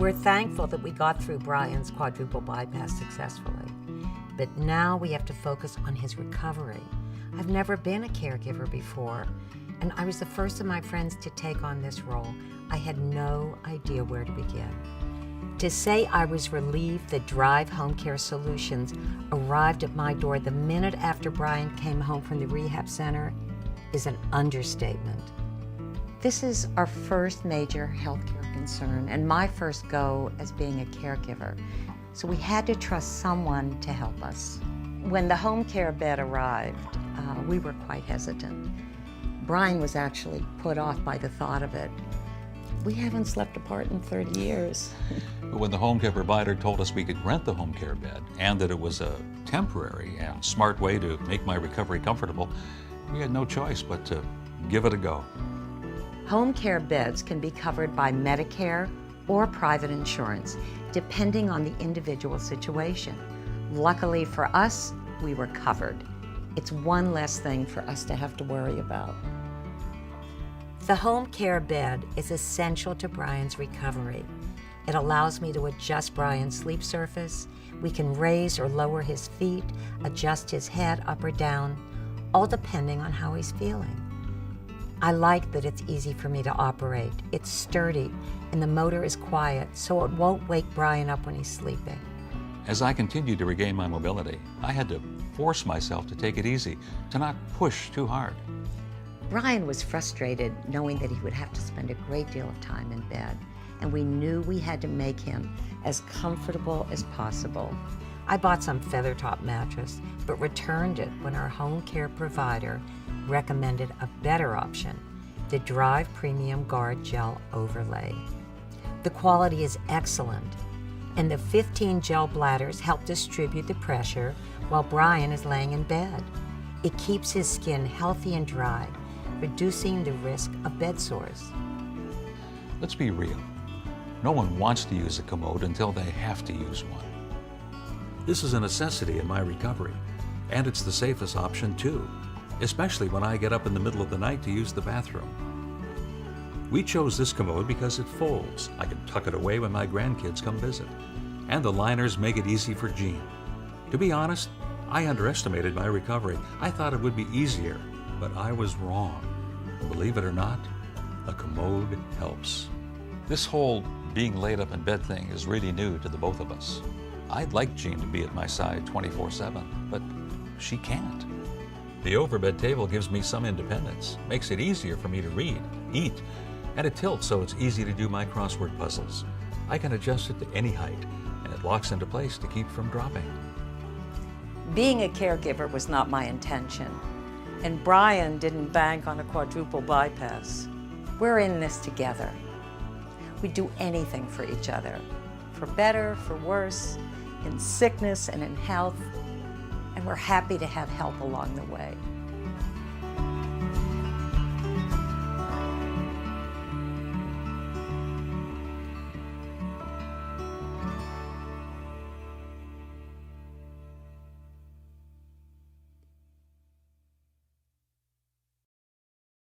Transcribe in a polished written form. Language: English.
We're thankful that we got through Brian's quadruple bypass successfully, but now we have to focus on his recovery. I've never been a caregiver before, and I was the first of my friends to take on this role. I had no idea where to begin. To say I was relieved that Drive Home Care Solutions arrived at my door the minute after Brian came home from the rehab center is an understatement. This is our first major healthcare concern and my first go as being a caregiver. So we had to trust someone to help us. When the home care bed arrived, we were quite hesitant. Brian was actually put off by the thought of it. We haven't slept apart in 30 years. But when the home care provider told us we could rent the home care bed and that it was a temporary and smart way to make my recovery comfortable, we had no choice but to give it a go. Home care beds can be covered by Medicare or private insurance, depending on the individual situation. Luckily for us, we were covered. It's one less thing for us to have to worry about. The home care bed is essential to Brian's recovery. It allows me to adjust Brian's sleep surface. We can raise or lower his feet, adjust his head up or down, all depending on how he's feeling. I like that it's easy for me to operate. It's sturdy, and the motor is quiet, so it won't wake Brian up when he's sleeping. As I continued to regain my mobility, I had to force myself to take it easy, to not push too hard. Brian was frustrated knowing that he would have to spend a great deal of time in bed, and we knew we had to make him as comfortable as possible. I bought some feather top mattress, but returned it when our home care provider recommended a better option, the Drive Premium Guard Gel Overlay. The quality is excellent, and the 15 gel bladders help distribute the pressure while Brian is laying in bed. It keeps his skin healthy and dry, reducing the risk of bed sores. Let's be real. No one wants to use a commode until they have to use one. This is a necessity in my recovery, and it's the safest option too, especially when I get up in the middle of the night to use the bathroom. We chose this commode because it folds. I can tuck it away when my grandkids come visit. And the liners make it easy for Jean. To be honest, I underestimated my recovery. I thought it would be easier, but I was wrong. Believe it or not, a commode helps. This whole being laid up in bed thing is really new to the both of us. I'd like Jean to be at my side 24/7, but she can't. The overbed table gives me some independence, makes it easier for me to read, eat, and it tilts so it's easy to do my crossword puzzles. I can adjust it to any height, and it locks into place to keep from dropping. Being a caregiver was not my intention, and Brian didn't bank on a quadruple bypass. We're in this together. We do anything for each other, for better, for worse, in sickness and in health, and we're happy to have help along the way.